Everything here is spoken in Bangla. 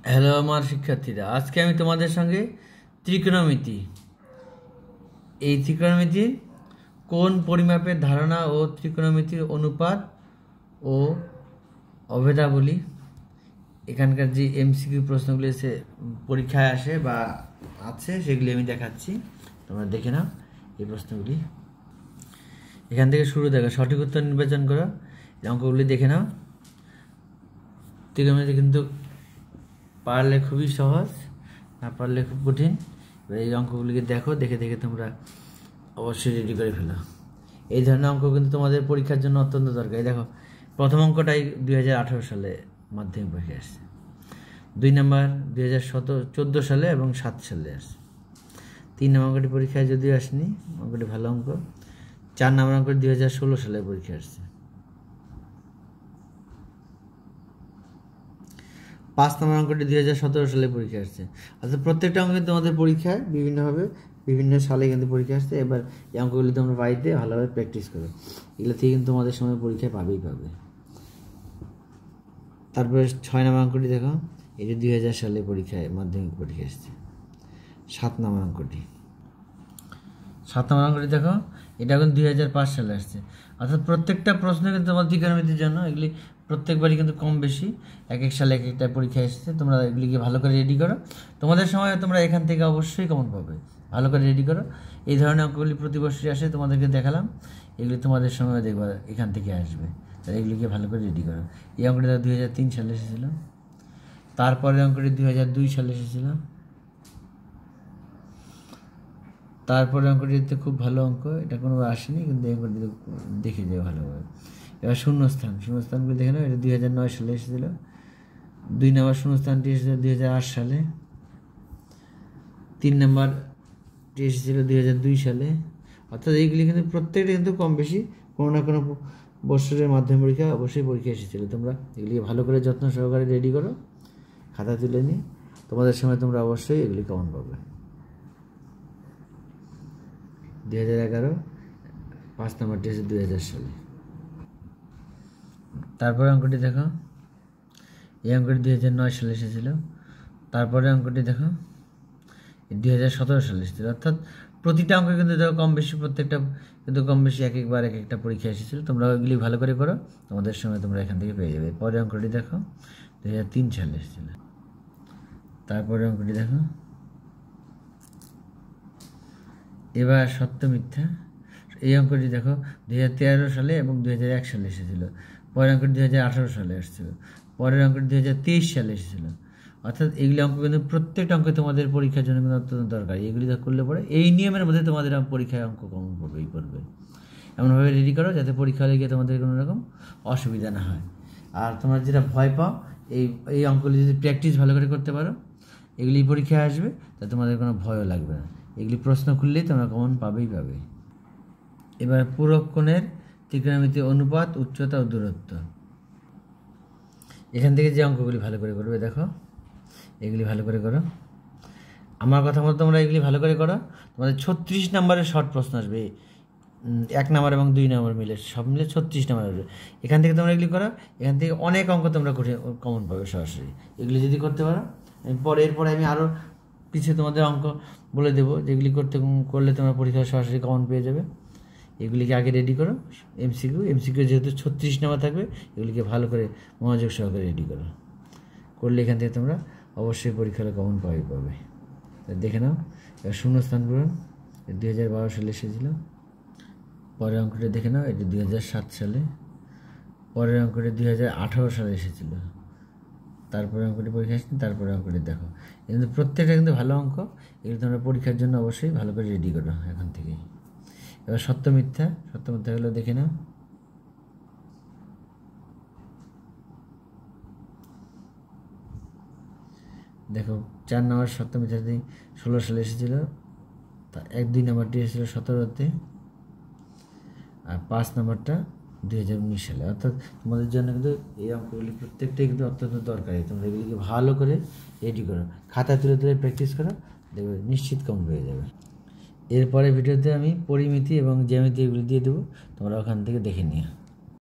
হ্যালো আমার শিক্ষার্থীরা, আজকে আমি তোমাদের সঙ্গে ত্রিকোণমিতি এই ত্রিকোণমিতির কোন পরিমাপের ধারণা ও ত্রিকোণমিতির অনুপাত ও অভেদাবলী এখানকার যে এমসিকিউ প্রশ্নগুলি পরীক্ষায় আসে বা আছে সেগুলি আমি দেখাচ্ছি। তোমরা দেখে নাও এই প্রশ্নগুলি। এখান থেকে শুরু দেখো, সঠিক উত্তর নির্বাচন করো। অঙ্কগুলি দেখে নাও। ত্রিকোণমিতি কিন্তু পারলে খুবই সহজ, না পারলে খুব কঠিন। এই অঙ্কগুলিকে দেখো, দেখে দেখে তোমরা অবশ্যই রেডি করে ফেলো। এই ধরনের অঙ্ক কিন্তু তোমাদের পরীক্ষার জন্য অত্যন্ত দরকার। দেখো, প্রথম অঙ্কটাই 2018 সালে মাধ্যমিক পরীক্ষা আসছে। 2 নম্বর 2014 সালে এবং 7 সালে আসছে। 3 নম্বর অঙ্কটি পরীক্ষায় যদিও আসেনি, অঙ্কটি ভালো অঙ্ক। 4 নম্বর অঙ্কটি 2016 সালে পরীক্ষা আসছে। 5 নম্বর অঙ্কটি 2017 সালে পরীক্ষা আসছে। অর্থাৎ প্রত্যেকটা অঙ্কে তোমাদের পরীক্ষায় বিভিন্নভাবে বিভিন্ন সালে কিন্তু পরীক্ষা আসছে। এবার এই অঙ্কগুলি তোমরা বাড়িতে ভালোভাবে প্র্যাকটিস করো। এগুলো থেকে কিন্তু তোমাদের সময় পরীক্ষায় পাবে। তারপরে 6 নম্বর অঙ্কটি দেখো, এটি 2000 সালে পরীক্ষায় মাধ্যমিক পরীক্ষা আসছে। 7 নম্বর অঙ্কটি দেখো, এটা কিন্তু 2005 সালে আসছে। অর্থাৎ প্রত্যেকটা প্রশ্ন কিন্তু তোমার ত্রিকোণমিতির জন্য এগুলি প্রত্যেকবারই কিন্তু কম বেশি এক এক সালে এক একটা পরীক্ষা এসেছে। তোমরা এগুলিকে ভালো করে রেডি করো। তোমাদের সময় তোমরা এখান থেকে অবশ্যই কমন পাবে। ভালো করে রেডি করো। এই ধরনের অঙ্কগুলি প্রতি বছরই আসে, তোমাদেরকে দেখালাম। এগুলি তোমাদের সময় দেখবা এখান থেকে আসবে। তাহলে এগুলিকে ভালো করে রেডি করো। এই অঙ্কটি 2003 সালে এসেছিল। তারপরে অঙ্কটি 2002 সালে এসেছিল। তারপরে অঙ্কটিতে খুব ভালো অঙ্ক, এটা কোনো আসেনি, কিন্তু এই অঙ্কটি দেখে যাও ভালোভাবে। এবার শূন্যস্থানগুলি দেখে নাও। এটা 2009 সালে এসেছিল। 2 নম্বর শূন্যস্থানটি এসেছিল 2008 সালে। 3 নম্বরটি এসেছিল 2002 সালে। অর্থাৎ এইগুলি কিন্তু প্রত্যেকটা কিন্তু কম বেশি কোনো না কোনো বছরের মাধ্যমিক পরীক্ষা অবশ্যই পরীক্ষা এসেছিলো। তোমরা এগুলিকে ভালো করে যত্ন সহকারে রেডি করো, খাতা তুলে নিয়ে। তোমাদের সময় তোমরা অবশ্যই এগুলি কমন পাবে। 2011 5 নম্বরটি এসেছে 2000 সালে। তারপরে অঙ্কটি দেখো, এই অঙ্কটি 2009 সালে এসেছিল। তারপরে অঙ্কটি দেখো, 2017 সালে এসেছিল। অর্থাৎ প্রতিটা অঙ্ক কিন্তু দেখো কম বেশি, প্রত্যেকটা কিন্তু কম বেশি এক একবার এক একটা পরীক্ষা এসেছিল। তোমরা ওইগুলি ভালো করে করো, তোমাদের সময় তোমরা এখান থেকে পেয়ে যাবে। পরের অঙ্কটি দেখো, 2003 সালে এসেছিল। তারপরে অঙ্কটি দেখো, এবার সত্য মিথ্যা। এই অঙ্কটি দেখো 2013 সালে এবং 2001 সালে এসেছিল। পরের অঙ্কটি 2018 সালে এসেছিল। পরের অঙ্কটি 2023 সালে এসেছিল। অর্থাৎ এইগুলি অঙ্ক কিন্তু প্রত্যেকটা অঙ্ক তোমাদের পরীক্ষার জন্য কিন্তু অত্যন্ত দরকারি। এগুলি করলে পরে এই নিয়মের মধ্যে তোমাদের পরীক্ষায় অঙ্ক কমন পড়বে। এমনভাবে রেডি করো যাতে পরীক্ষা হলে গিয়ে তোমাদের কোনো রকম অসুবিধা না হয়। আর তোমরা যেটা ভয় পাও, এই অঙ্কগুলি যদি প্র্যাকটিস ভালো করে করতে পারো, এগুলি পরীক্ষায় আসবে, তা তোমাদের কোনো ভয়ও লাগবে না। এগুলি প্রশ্ন খুললেই তোমরা কমন পাবে। এবার পূরক কোণের ত্রিকোণমিতির অনুপাত, উচ্চতা ও দূরত্ব। এখান থেকে যে অঙ্কগুলি ভালো করে করবে, দেখো এগুলি ভালো করে করো। আমার কথা মতো তোমরা এগুলি ভালো করে করো। তোমাদের 36 নম্বরের শর্ট প্রশ্ন আসবে। 1 নম্বর এবং 2 নম্বর মিলে সব মিলে 36 নম্বর আসবে। এখান থেকে তোমরা এগুলি করো। এখান থেকে অনেক অঙ্ক তোমরা কমন পাবে সরাসরি। এগুলি যদি করতে পারো, এরপরে আমি আরও পিছিয়ে তোমাদের অঙ্ক বলে দেবো, যেগুলি করলে তোমরা পরীক্ষায় সরাসরি কমন পেয়ে যাবে। এগুলিকে আগে রেডি করো। এমসিকিউ যেহেতু 36 নম্বর থাকবে, এগুলিকে ভালো করে মনোযোগ সহকারে রেডি করলে এখান থেকে তোমরা অবশ্যই পরীক্ষায় কমন পাবে। দেখে নাও। এবার শূন্যস্থান পূরণ 2012 সালে এসেছিল। পরের অঙ্কটি দেখে নাও, এটি 2007 সালে। পরের অঙ্কটি 2018 সালে এসেছিল। তারপরে অঙ্কটি পরীক্ষা আসছে। তারপরে অঙ্কটি দেখো, কিন্তু প্রত্যেকটা কিন্তু ভালো অঙ্ক। এগুলো তোমরা পরীক্ষার জন্য অবশ্যই ভালো করে রেডি করো এখন থেকেই। এবার সত্য মিথ্যাগুলো দেখে নাও। দেখো 4 নম্বর সত্য মিথ্যাটি 16 সালে এসেছিল। 1-2 নম্বরটি এসেছিল 17-তে। আর 5 নম্বরটা 2019 সালে। অর্থাৎ তোমাদের জন্য কিন্তু এই অঙ্কগুলি প্রত্যেকটাই কিন্তু অত্যন্ত দরকারি। তোমরা এগুলিকে ভালো করে রেডি করো, খাতা তুলে প্র্যাকটিস করো, দেখবে নিশ্চিত কমন পেয়ে যাবে। এরপরে ভিডিওতে আমি পরিমিতি এবং জ্যামিতি এগুলি দিয়ে দেবো, তোমরা ওখান থেকে দেখে নিও।